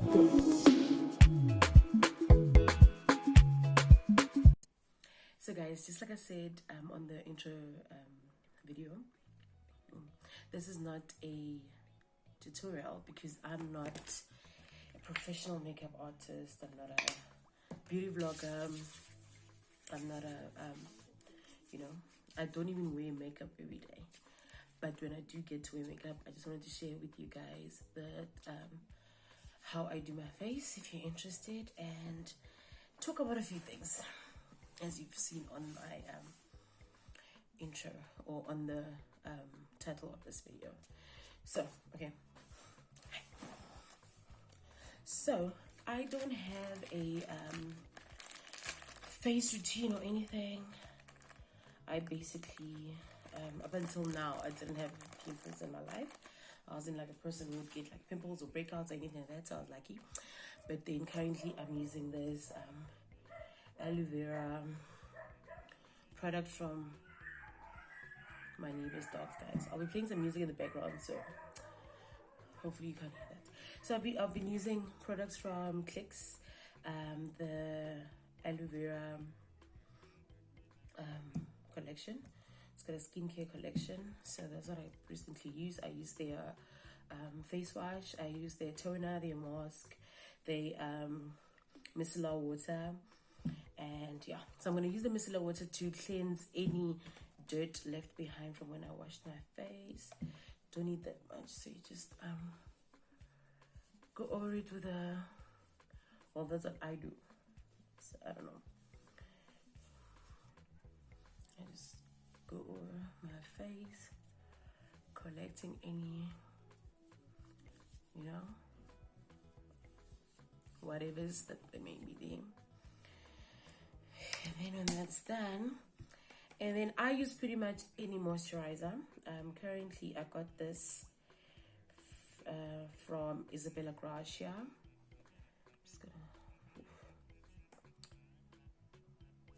So guys, just like I said on the intro video, this is not a tutorial because I'm not a professional makeup artist. I'm not a beauty vlogger. I'm not a I don't even wear makeup every day. But when I do get to wear makeup, I just wanted to share with you guys that how I do my face if you're interested, and talk about a few things as you've seen on my intro or on the title of this video. So okay, so I don't have a face routine or anything. I basically up until now I didn't have pimples in my life. I wasn't like a person who would get like pimples or breakouts or anything like that, so I was lucky. But then currently I'm using this aloe vera product from my neighbor's dogs, guys. I'll be playing some music in the background, so hopefully you can't hear that. So I've been using products from Clicks, the aloe vera collection. It's got a skincare collection, so that's what I recently used. I used their face wash, I used their toner, their mask, their micellar water, and yeah, so I'm going to use the micellar water to cleanse any dirt left behind from when I washed my face. Don't need that much, so you just go over it with a, well, that's what I do, so I don't know, I just go over my face, collecting any, whatever's that they may be there. And then when that's done, and then I use pretty much any moisturizer. Currently I got this from Isabella Gracia. I'm just gonna,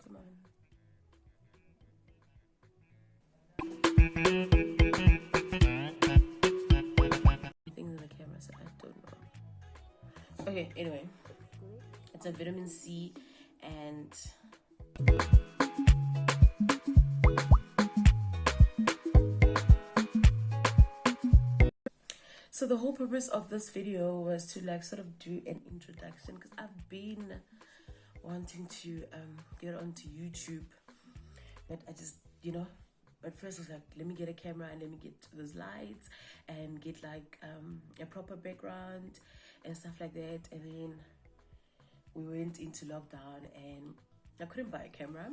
come on. Things in the camera, so I don't know. Okay, anyway, it's a vitamin C and so the whole purpose of this video was to like sort of do an introduction, because I've been wanting to get onto YouTube, but I just, at first I was like, let me get a camera and let me get those lights and get like a proper background and stuff like that. And then we went into lockdown and I couldn't buy a camera,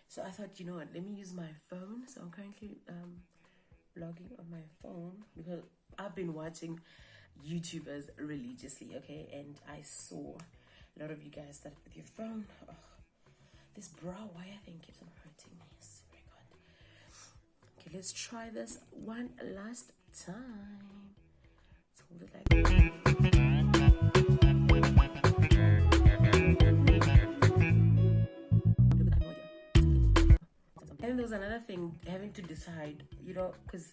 so I thought, you know what, let me use my phone. So I'm currently vlogging on my phone because I've been watching YouTubers religiously, okay, and I saw a lot of you guys started with your phone. Oh, this brow wire thing keeps on hurting me. It's very good. Okay, let's try this one last time. Let's hold it like and there was another thing, having to decide, because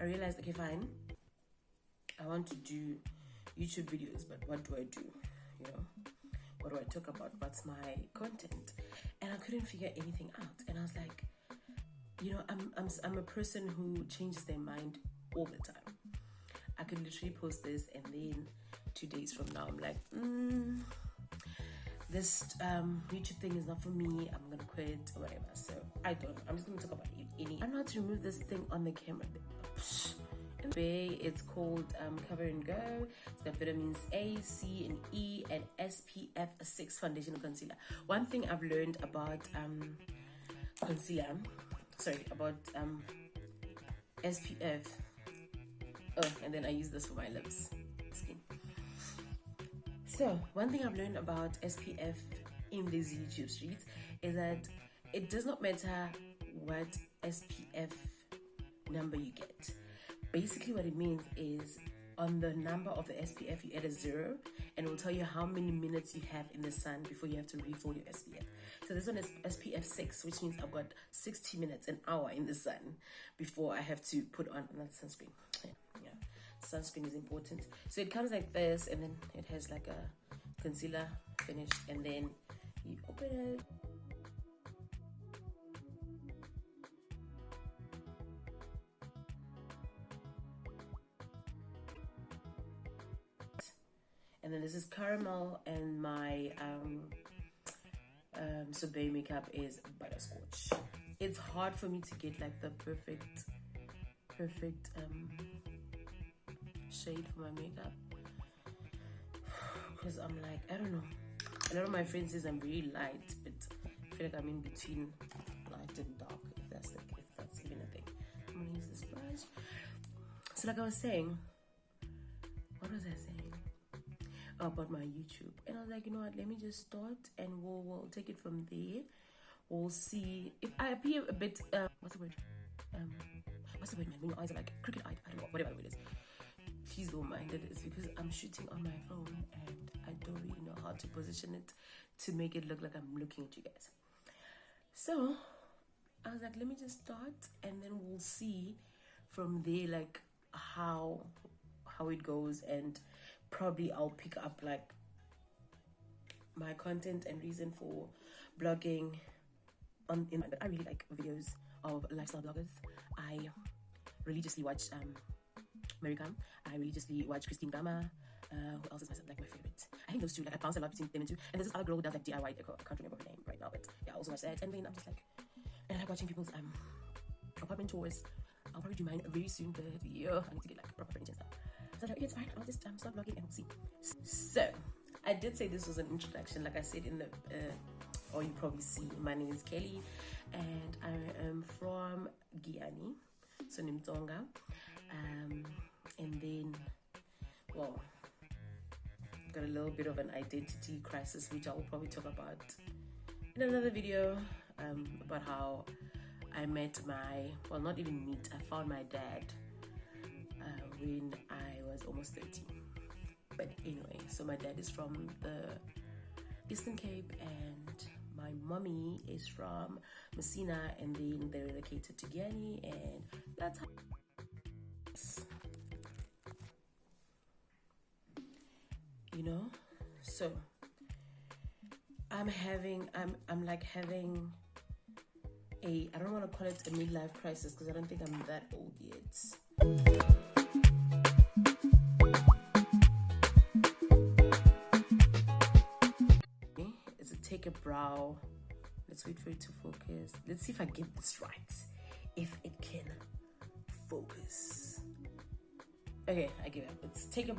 I realized, okay, fine, I want to do YouTube videos, but what do I do? What do I talk about? What's my content? And I couldn't figure anything out. And I was like, I'm a person who changes their mind all the time. I could literally post this and then 2 days from now I'm like, this YouTube thing is not for me, I'm gonna quit or whatever. So I'm just gonna talk about any. I know how to remove this thing on the camera. It's called Cover and Go. It's got vitamins A, C, and E, and SPF 6 foundation and concealer. One thing I've learned about SPF. Oh, and then I use this for my lips skin. So one thing I've learned about SPF in these YouTube streets is that it does not matter what SPF number you get. Basically what it means is on the number of the SPF you add a 0, and it will tell you how many minutes you have in the sun before you have to refill your SPF. So this one is SPF 6, which means I've got 60 minutes, an hour in the sun before I have to put on another sunscreen. Yeah. sunscreen is important. So it comes like this, and then it has like a concealer finish, and then you open it. And then this is caramel, and my Sorbet makeup is butterscotch. It's hard for me to get like the perfect shade for my makeup, because I'm like, I don't know, a lot of my friends says I'm very light, but I feel like I'm in between light and dark, if that's even a thing. I'm gonna use this brush. So like I was saying, what was I saying about my YouTube? And I was like, you know what, let me just start, and we'll take it from there. We'll see if I appear a bit what's the word man, when your eyes are like crooked-eyed, I don't know, whatever it is. Please don't mind it. It's because I'm shooting on my phone and I don't really know how to position it to make it look like I'm looking at you guys. So I was like, let me just start, and then we'll see from there like how it goes, and probably I'll pick up like my content and reason for blogging on in. But I really like videos of lifestyle bloggers. I religiously watch Mary Kam. I religiously watch Christine Gama. Who else is my favorite? I think those two. Like I bounce a lot between them and two. And there's this other girl who does like DIY decor. I can't remember her name right now, but yeah, I also watch that. And then I'm just like, and I like watching people's apartment tours. I'll probably do mine very soon, but yeah, I need to get like proper furniture and stuff. So I was like, okay, it's fine. I'll just start vlogging and we'll see. So I did say this was an introduction. Like I said in the or you probably see, my name is Kelly, and I am from Giyani, so Nimtonga. And then, well, got a little bit of an identity crisis, which I will probably talk about in another video, about how I met not even meet, I found my dad when I was almost 13. But anyway, so my dad is from the Eastern Cape, and my mommy is from Messina, and then they relocated to Giyani, and that's how. You know, so I'm like having I don't want to call it a midlife crisis, because I don't think I'm that old yet. It's a take a brow. Let's wait for it to focus. Let's see if I get this right, if it can focus. Okay, I give up. It's take a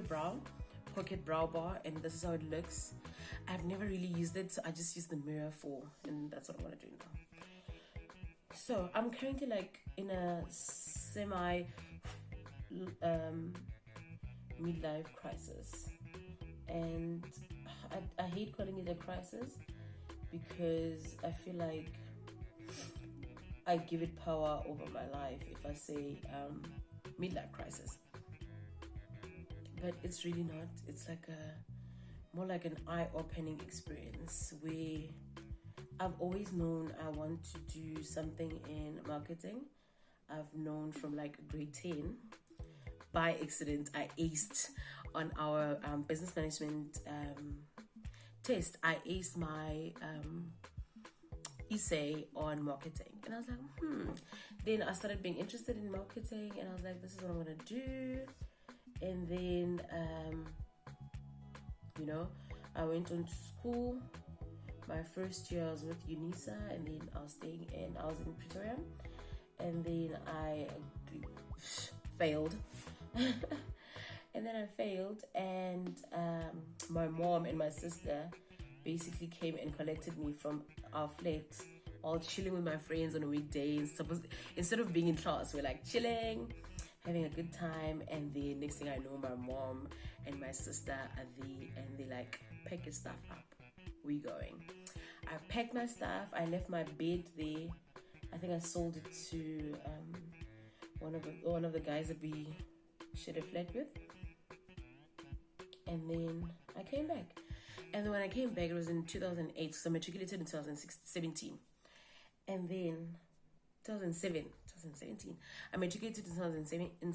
brow, pocket brow bar, and this is how it looks. I've never really used it, so I just use the mirror and that's what I'm gonna do now. So I'm currently like in a semi midlife crisis, and I hate calling it a crisis, because I feel like I give it power over my life if I say midlife crisis. But it's really not. It's like more like an eye-opening experience, where I've always known I want to do something in marketing. I've known from like grade 10. By accident, I aced on our business management test. I aced my essay on marketing, and I was like, Then I started being interested in marketing, and I was like, this is what I'm gonna do. And then I went on to school. My first year I was with UNISA, and then I was in Pretoria, and then I failed. And then I failed, and my mom and my sister basically came and collected me from our flat, all chilling with my friends on a weekday. Instead of being in class, we're like chilling, having a good time. And the next thing I know, my mom and my sister are there, and they like pack your stuff up. We going. I packed my stuff. I left my bed there. I think I sold it to one of the guys that we shared a flat with. And then I came back. And then when I came back, it was in 2008. So I matriculated in 2017. And then 2017. I matriculated in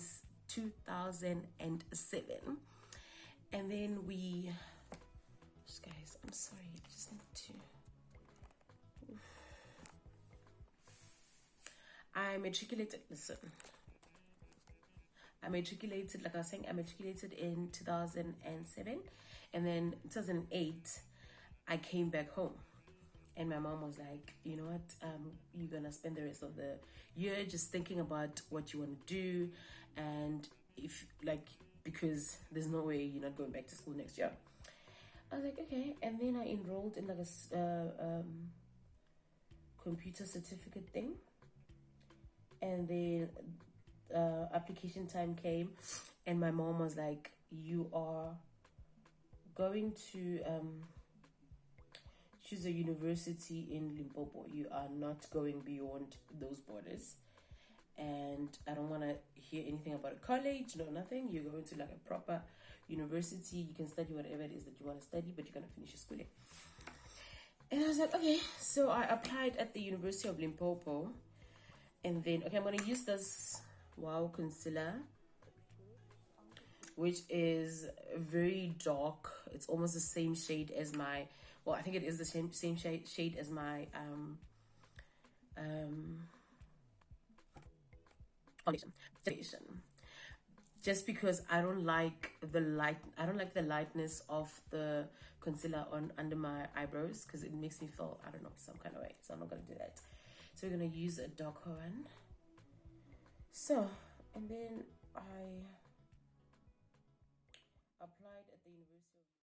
2007. And then we, guys, I'm sorry, I just need to. I matriculated, listen. I matriculated, like I was saying, I matriculated in 2007. And then 2008, I came back home. And my mom was like, you know what, you're going to spend the rest of the year just thinking about what you want to do. And if, like, because there's no way you're not going back to school next year. I was like, okay. And then I enrolled in like a computer certificate thing. And then application time came. And my mom was like, you are going to choose a university in Limpopo. You are not going beyond those borders. And I don't want to hear anything about a college, no, nothing. You're going to like a proper university. You can study whatever it is that you want to study, but you're going to finish your schooling. And I was like, okay. So I applied at the University of Limpopo. And then, okay, I'm going to use this Wow Concealer, which is very dark. It's almost the same shade as my, well, I think it is the same shade as my foundation. Just because I don't like the lightness of the concealer on under my eyebrows, because it makes me feel, I don't know, some kind of way. So I'm not gonna do that. So we're gonna use a darker one. So, and then I